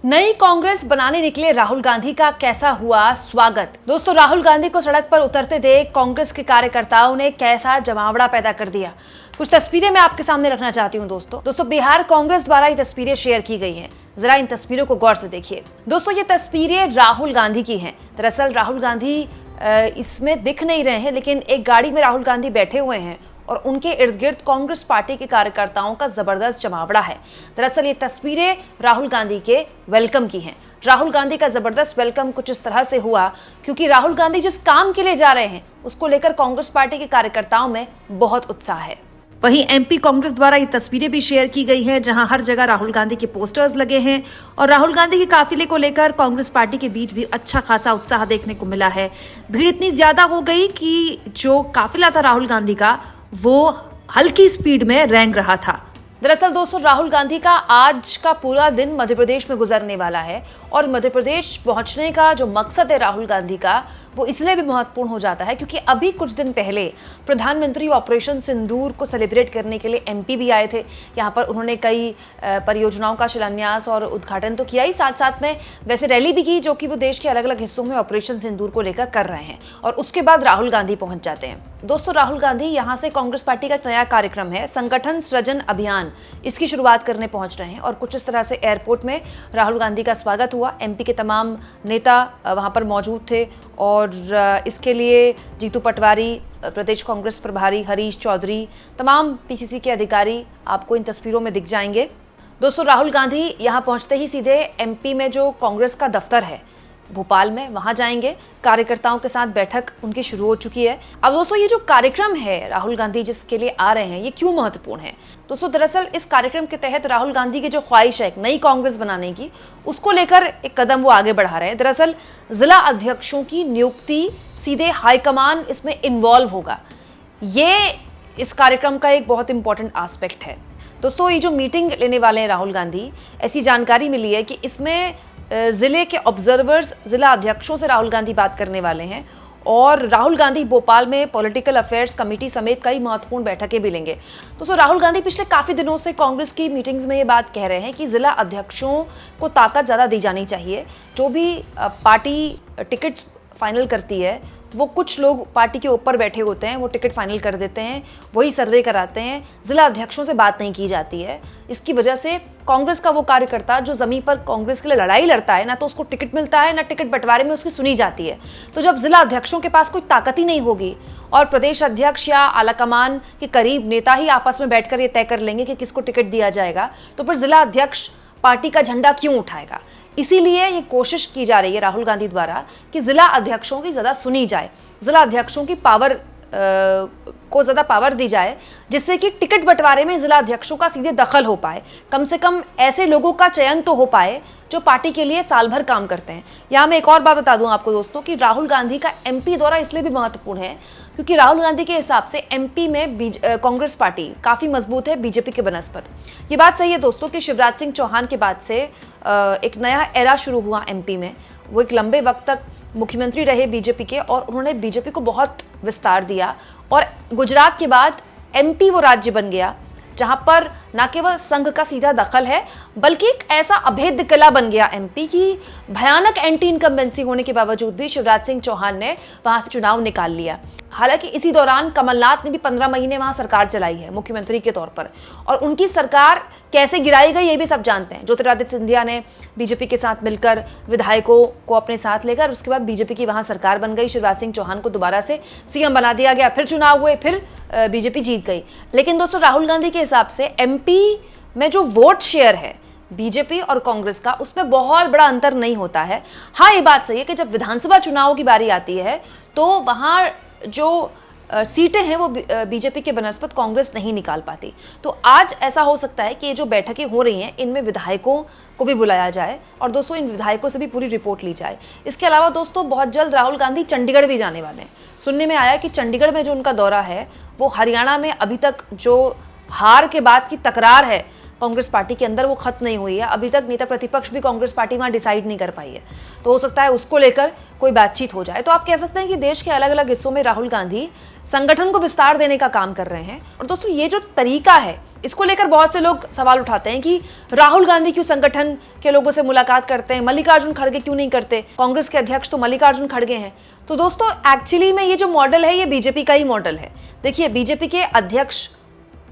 नई कांग्रेस बनाने निकले राहुल गांधी का कैसा हुआ स्वागत। दोस्तों, राहुल गांधी को सड़क पर उतरते देख कांग्रेस के कार्यकर्ताओं ने कैसा जमावड़ा पैदा कर दिया, कुछ तस्वीरें मैं आपके सामने रखना चाहती हूं। दोस्तों बिहार कांग्रेस द्वारा ये तस्वीरें शेयर की गई हैं। जरा इन तस्वीरों को गौर से देखिए। दोस्तों, ये तस्वीरें राहुल गांधी की हैं। दरअसल राहुल गांधी इसमें दिख नहीं रहे हैं, लेकिन एक गाड़ी में राहुल गांधी बैठे हुए हैं और उनके इर्द गिर्द कांग्रेस पार्टी के कार्यकर्ताओं का जबरदस्त जमावड़ा है। दरअसल ये तस्वीरें राहुल गांधी के वेलकम की हैं। राहुल गांधी का जबरदस्त वेलकम कुछ इस तरह से हुआ क्योंकि राहुल गांधी जिस काम के लिए जा रहे हैं उसको लेकर कांग्रेस पार्टी के कार्यकर्ताओं में बहुत उत्साह है। वहीं एमपी कांग्रेस द्वारा ये तस्वीरें भी शेयर की गई है, जहां हर जगह राहुल गांधी के पोस्टर्स लगे हैं और राहुल गांधी के काफिले को लेकर कांग्रेस पार्टी के बीच भी अच्छा खासा उत्साह देखने को मिला है। भीड़ इतनी ज्यादा हो गई कि जो काफिला था राहुल गांधी का वो हल्की स्पीड में रेंग रहा था। दरअसल दोस्तों, राहुल गांधी का आज का पूरा दिन मध्य प्रदेश में गुजरने वाला है और मध्य प्रदेश पहुंचने का जो मकसद है राहुल गांधी का वो इसलिए भी महत्वपूर्ण हो जाता है क्योंकि अभी कुछ दिन पहले प्रधानमंत्री ऑपरेशन सिंदूर को सेलिब्रेट करने के लिए एमपी भी आए थे। यहाँ पर उन्होंने कई परियोजनाओं का शिलान्यास और उद्घाटन तो किया ही, साथ साथ में वैसे रैली भी की जो कि वो देश के अलग अलग हिस्सों में ऑपरेशन सिंदूर को लेकर कर रहे हैं और उसके बाद राहुल गांधी पहुंच जाते हैं। दोस्तों, राहुल गांधी यहाँ से कांग्रेस पार्टी का एक नया कार्यक्रम है संगठन सृजन अभियान, इसकी शुरुआत करने पहुंच रहे हैं और कुछ इस तरह से एयरपोर्ट में राहुल गांधी का स्वागत हुआ। एमपी के तमाम नेता वहां पर मौजूद थे और इसके लिए जीतू पटवारी, प्रदेश कांग्रेस प्रभारी हरीश चौधरी, तमाम पीसीसी के अधिकारी आपको इन तस्वीरों में दिख जाएंगे। दोस्तों, राहुल गांधी यहां पहुंचते ही सीधे एमपी में जो कांग्रेस का दफ्तर है भोपाल में वहां जाएंगे। कार्यकर्ताओं के साथ बैठक उनकी शुरू हो चुकी है। अब दोस्तों, ये जो कार्यक्रम है राहुल गांधी जिसके लिए आ रहे हैं ये क्यों महत्वपूर्ण है? दोस्तों, दरअसल इस कार्यक्रम के तहत राहुल गांधी की जो ख्वाहिश है एक नई कांग्रेस बनाने की, उसको लेकर एक कदम वो आगे बढ़ा रहे हैं। दरअसल जिला अध्यक्षों की नियुक्ति सीधे हाईकमान इसमें इन्वॉल्व होगा। ये इस कार्यक्रम का एक बहुत इंपॉर्टेंट एस्पेक्ट है। दोस्तों, ये जो मीटिंग लेने वाले हैं राहुल गांधी, ऐसी जानकारी मिली है कि इसमें जिले के ऑब्जर्वर्स, जिला अध्यक्षों से राहुल गांधी बात करने वाले हैं और राहुल गांधी भोपाल में पॉलिटिकल अफेयर्स कमेटी समेत कई महत्वपूर्ण बैठकें भी लेंगे। दोस्तों, राहुल गांधी पिछले काफी दिनों से कांग्रेस की मीटिंग्स में ये बात कह रहे हैं कि जिला अध्यक्षों को ताकत ज्यादा दी जानी चाहिए। जो भी पार्टी टिकट्स फाइनल करती है वो कुछ लोग पार्टी के ऊपर बैठे होते हैं, वो टिकट फाइनल कर देते हैं, वही सर्वे कराते हैं, जिला अध्यक्षों से बात नहीं की जाती है। इसकी वजह से कांग्रेस का वो कार्यकर्ता जो जमीन पर कांग्रेस के लिए लड़ाई लड़ता है, ना तो उसको टिकट मिलता है ना टिकट बंटवारे में उसकी सुनी जाती है। तो जब जिला अध्यक्षों के पास कोई ताकत ही नहीं होगी और प्रदेश अध्यक्ष या आलाकमान के करीब नेता ही आपस में बैठकर ये तय कर लेंगे कि किसको टिकट दिया जाएगा, तो फिर जिला अध्यक्ष पार्टी का झंडा क्यों उठाएगा? इसीलिए ये कोशिश की जा रही है राहुल गांधी द्वारा कि जिला अध्यक्षों की ज्यादा सुनी जाए, जिला अध्यक्षों की पावर को ज्यादा पावर दी जाए, जिससे कि टिकट बंटवारे में जिला अध्यक्षों का सीधे दखल हो पाए। कम से कम ऐसे लोगों का चयन तो हो पाए जो पार्टी के लिए साल भर काम करते हैं। यहाँ मैं एक और बात बता दूं आपको दोस्तों कि राहुल गांधी का एमपी दौरा इसलिए भी महत्वपूर्ण है क्योंकि राहुल गांधी के हिसाब से एमपी में कांग्रेस पार्टी काफी मजबूत है बीजेपी के बनस्पत। ये बात सही है दोस्तों कि शिवराज सिंह चौहान के बाद से एक नया एरा शुरू हुआ एमपी में। वो एक लंबे वक्त तक मुख्यमंत्री रहे बीजेपी के और उन्होंने बीजेपी को बहुत विस्तार दिया और गुजरात के बाद एमपी वो राज्य बन गया जहां पर न केवल संघ का सीधा दखल है बल्कि एक ऐसा अभेद्य किला बन गया एमपी की भयानक एंटी इनकम्बेंसी होने के बावजूद भी शिवराज सिंह चौहान ने वहां से चुनाव निकाल लिया। हालांकि इसी दौरान कमलनाथ ने भी 15 महीने वहां सरकार चलाई है मुख्यमंत्री के तौर पर और उनकी सरकार कैसे गिराई गई ये भी सब जानते हैं। ज्योतिरादित्य सिंधिया ने बीजेपी के साथ मिलकर विधायकों को अपने साथ लेकर उसके बाद बीजेपी की वहां सरकार बन गई। शिवराज सिंह चौहान को दोबारा से सीएम बना दिया गया, फिर चुनाव हुए, फिर बीजेपी जीत गई। लेकिन दोस्तों, राहुल गांधी के हिसाब से एमपी में जो वोट शेयर है बीजेपी और कांग्रेस का उसमें बहुत बड़ा अंतर नहीं होता है। हाँ, ये बात सही है कि जब विधानसभा चुनाव की बारी आती है तो वहां जो सीटें हैं वो बीजेपी के बनस्पत कांग्रेस नहीं निकाल पाती। तो आज ऐसा हो सकता है कि ये जो बैठकें हो रही हैं इनमें विधायकों को भी बुलाया जाए और दोस्तों इन विधायकों से भी पूरी रिपोर्ट ली जाए। इसके अलावा दोस्तों बहुत जल्द राहुल गांधी चंडीगढ़ भी जाने वाले हैं। सुनने में आया कि चंडीगढ़ में जो उनका दौरा है वो हरियाणा में अभी तक जो हार के बाद की तकरार है कांग्रेस पार्टी के अंदर वो खत्म नहीं हुई है। अभी तक नेता प्रतिपक्ष भी कांग्रेस पार्टी वहां डिसाइड नहीं कर पाई है, तो हो सकता है उसको लेकर कोई बातचीत हो जाए। तो आप कह सकते हैं कि देश के अलग अलग हिस्सों में राहुल गांधी संगठन को विस्तार देने का काम कर रहे हैं। और दोस्तों ये जो तरीका है इसको लेकर बहुत से लोग सवाल उठाते हैं कि राहुल गांधी क्यों संगठन के लोगों से मुलाकात करते हैं, मल्लिकार्जुन खड़गे क्यों नहीं करते, कांग्रेस के अध्यक्ष तो मल्लिकार्जुन खड़गे हैं। तो दोस्तों एक्चुअली में ये जो मॉडल है ये बीजेपी का ही मॉडल है। देखिए बीजेपी के अध्यक्ष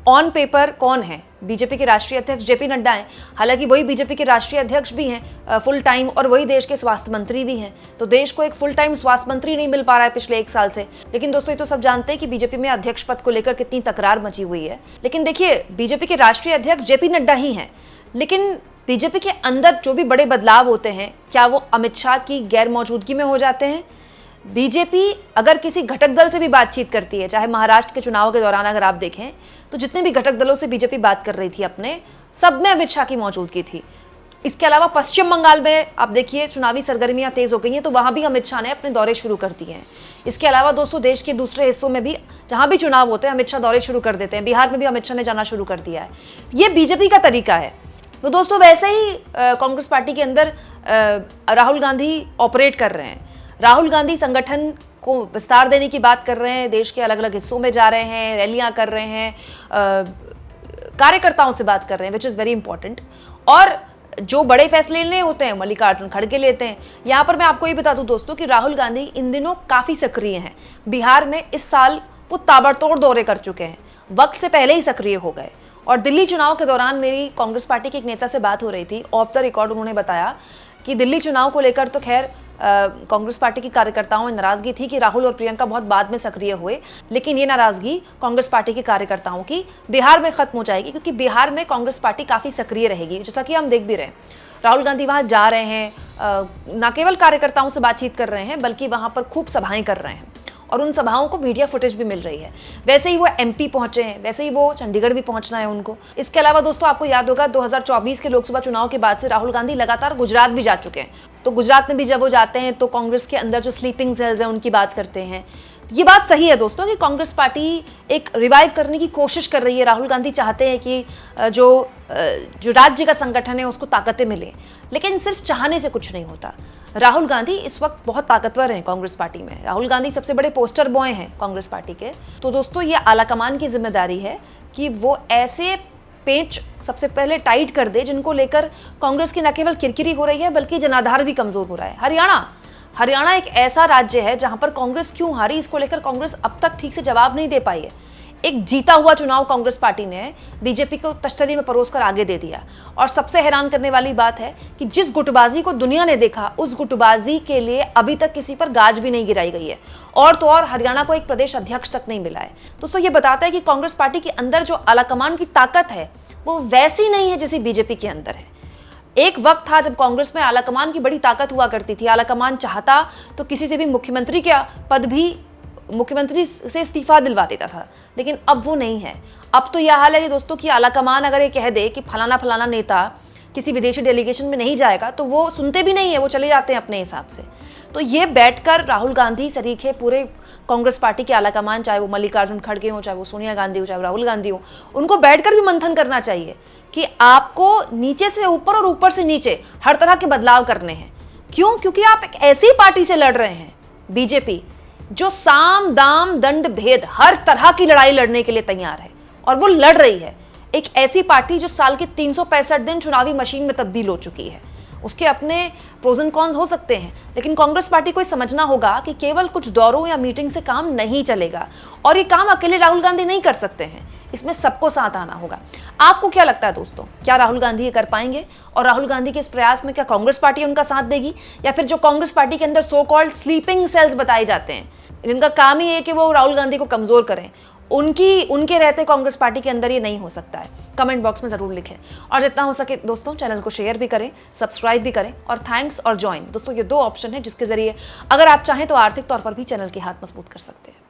ऑन पेपर कौन है, बीजेपी के राष्ट्रीय अध्यक्ष जेपी नड्डा हैं। हालांकि वही बीजेपी के राष्ट्रीय अध्यक्ष भी हैं फुल टाइम, और वही देश के स्वास्थ्य मंत्री भी हैं। तो देश को एक फुल टाइम स्वास्थ्य मंत्री नहीं मिल पा रहा है पिछले 1 साल से। लेकिन दोस्तों ये तो सब जानते हैं कि बीजेपी में अध्यक्ष पद को लेकर कितनी तकरार मची हुई है। लेकिन देखिए बीजेपी के राष्ट्रीय अध्यक्ष जेपी नड्डा ही हैं, लेकिन बीजेपी के अंदर जो भी बड़े बदलाव होते हैं क्या वो अमित शाह की गैर मौजूदगी में हो जाते हैं? बीजेपी अगर किसी घटक दल से भी बातचीत करती है, चाहे महाराष्ट्र के चुनाव के दौरान अगर आप देखें तो जितने भी घटक दलों से बीजेपी बात कर रही थी अपने, सब में अमित शाह की मौजूदगी थी। इसके अलावा पश्चिम बंगाल में आप देखिए चुनावी सरगर्मियां तेज हो गई हैं, तो वहां भी अमित शाह ने अपने दौरे शुरू कर दिए हैं। इसके अलावा दोस्तों देश के दूसरे हिस्सों में भी जहां भी चुनाव होते हैं अमित शाह दौरे शुरू कर देते हैं। बिहार में भी अमित शाह ने जाना शुरू कर दिया है। ये बीजेपी का तरीका है। तो दोस्तों वैसे ही कांग्रेस पार्टी के अंदर राहुल गांधी ऑपरेट कर रहे हैं। राहुल गांधी संगठन को विस्तार देने की बात कर रहे हैं, देश के अलग अलग हिस्सों में जा रहे हैं, रैलियां कर रहे हैं, कार्यकर्ताओं से बात कर रहे हैं, विच इज़ वेरी इंपॉर्टेंट। और जो बड़े फैसले लेने होते हैं मल्लिकार्जुन खड़गे लेते हैं। यहाँ पर मैं आपको ये बता दूं दोस्तों कि राहुल गांधी इन दिनों काफ़ी सक्रिय हैं। बिहार में इस साल वो ताबड़तोड़ दौरे कर चुके हैं, वक्त से पहले ही सक्रिय हो गए। और दिल्ली चुनाव के दौरान मेरी कांग्रेस पार्टी के एक नेता से बात हो रही थी, ऑफ द रिकॉर्ड उन्होंने बताया कि दिल्ली चुनाव को लेकर तो खैर कांग्रेस पार्टी की कार्यकर्ताओं में नाराजगी थी कि राहुल और प्रियंका बहुत बाद में सक्रिय हुए, लेकिन ये नाराजगी कांग्रेस पार्टी के कार्यकर्ताओं की बिहार में खत्म हो जाएगी, क्योंकि बिहार में कांग्रेस पार्टी काफी सक्रिय रहेगी। जैसा कि हम देख भी रहे हैं, राहुल गांधी वहां जा रहे हैं, न केवल कार्यकर्ताओं से बातचीत कर रहे हैं बल्कि वहां पर खूब सभाएं कर रहे हैं, और उन सभाओं को मीडिया फुटेज भी मिल रही है। वैसे ही वो एमपी पहुंचे हैं, वैसे ही वो चंडीगढ़ भी पहुंचना है उनको। इसके अलावा दोस्तों आपको याद होगा 2024 के लोकसभा चुनाव के बाद से राहुल गांधी लगातार गुजरात भी जा चुके हैं। तो गुजरात में भी जब वो जाते हैं तो कांग्रेस के अंदर जो स्लीपिंग सेल्स हैं उनकी बात करते हैं। ये बात सही है दोस्तों कि कांग्रेस पार्टी एक रिवाइव करने की कोशिश कर रही है। राहुल गांधी चाहते हैं कि जो राज्य का संगठन है उसको ताकतें मिले, लेकिन सिर्फ चाहने से कुछ नहीं होता। राहुल गांधी इस वक्त बहुत ताकतवर हैं कांग्रेस पार्टी में। राहुल गांधी सबसे बड़े पोस्टर बॉय हैं कांग्रेस पार्टी के। तो दोस्तों ये आलाकमान की जिम्मेदारी है कि वो ऐसे पेच सबसे पहले टाइट कर दे जिनको लेकर कांग्रेस की न केवल किरकिरी हो रही है बल्कि जनाधार भी कमजोर हो रहा है। हरियाणा एक ऐसा राज्य है जहां पर कांग्रेस क्यों हारी, इसको लेकर कांग्रेस अब तक ठीक से जवाब नहीं दे पाई है। एक जीता हुआ चुनाव कांग्रेस पार्टी ने बीजेपी को तश्तरी में परोसकर आगे दे दिया। और सबसे हैरान करने वाली बात है कि जिस गुटबाजी को दुनिया ने देखा, उस गुटबाजी के लिए अभी तक किसी पर गाज भी नहीं गिराई गई है। और तो और हरियाणा को एक प्रदेश अध्यक्ष तक नहीं मिला है। दोस्तों ये बताता है कि कांग्रेस पार्टी के अंदर जो आलाकमान की ताकत है वो वैसी नहीं है जैसी बीजेपी के अंदर है। एक वक्त था जब कांग्रेस में आलाकमान की बड़ी ताकत हुआ करती थी। आलाकमान चाहता तो किसी से भी मुख्यमंत्री का पद भी मुख्यमंत्री से इस्तीफा दिलवा देता था, लेकिन अब वो नहीं है। अब तो यह हाल है कि दोस्तों कि आलाकमान अगर ये कह दे कि फलाना फलाना नेता किसी विदेशी डेलीगेशन में नहीं जाएगा तो वो सुनते भी नहीं है, वो चले जाते हैं अपने हिसाब से। तो ये बैठकर राहुल गांधी सरीखे पूरे कांग्रेस पार्टी के आलाकमान, चाहे वो मल्लिकार्जुन खड़गे हो, चाहे वो सोनिया गांधी हो, चाहे वो राहुल गांधी हो, उनको बैठकर भी मंथन करना चाहिए कि आपको नीचे से ऊपर और ऊपर से नीचे हर तरह के बदलाव करने हैं। क्यों? क्योंकि आप एक ऐसी पार्टी से लड़ रहे हैं, बीजेपी, जो साम दाम दंड भेद हर तरह की लड़ाई लड़ने के लिए तैयार है, और वो लड़ रही है। एक ऐसी पार्टी जो साल के 365 दिन चुनावी मशीन में तब्दील हो चुकी है। उसके अपने प्रोज एंड कॉन्स हो सकते हैं, लेकिन कांग्रेस पार्टी को ये समझना होगा कि केवल कुछ दौरों या मीटिंग से काम नहीं चलेगा, और ये काम अकेले राहुल गांधी नहीं कर सकते हैं। इसमें सबको साथ आना होगा। आपको क्या लगता है दोस्तों, क्या राहुल गांधी ये कर पाएंगे? और राहुल गांधी के इस प्रयास में क्या कांग्रेस पार्टी उनका साथ देगी, या फिर जो कांग्रेस पार्टी के अंदर सो कॉल्ड स्लीपिंग सेल्स बताए जाते हैं, जिनका काम ही है कि वो राहुल गांधी को कमजोर करें, उनके रहते कांग्रेस पार्टी के अंदर ये नहीं हो सकता है? कमेंट बॉक्स में जरूर लिखें, और जितना हो सके दोस्तों चैनल को शेयर भी करें, सब्सक्राइब भी करें, और थैंक्स और ज्वाइन। दोस्तों ये 2 ऑप्शन है जिसके जरिए अगर आप चाहें तो आर्थिक तौर पर भी चैनल के हाथ मजबूत कर सकते हैं।